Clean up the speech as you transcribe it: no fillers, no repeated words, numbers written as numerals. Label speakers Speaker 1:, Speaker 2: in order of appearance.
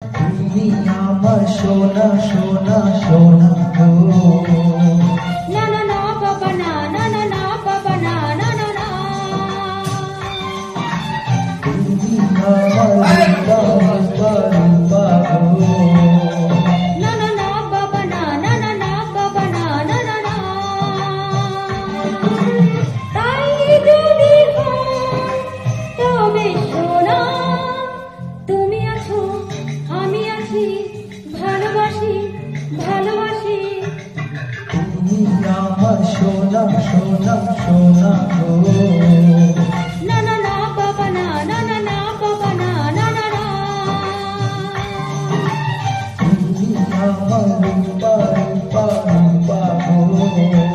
Speaker 1: তুমি আমার সোনা সোনা সোনা গো।
Speaker 2: না না না বাবা না, না না না বাবা না, না না না।
Speaker 1: তুমি আমার রূপা রূপা রূপা গো।
Speaker 2: না না না বাবা না, না না না বাবা না, না না না। তাই যদি হয় তবে সোনা, তুমি আছো আমি আছি, ভালোবাসি ভালোবাসি।
Speaker 1: তুমি আমার সোনা সোনা সোনা গো।
Speaker 2: না না না বাবা না, না না না বাবা না, না না না।
Speaker 1: তুমি আমার রূপা রূপা রূপা গো।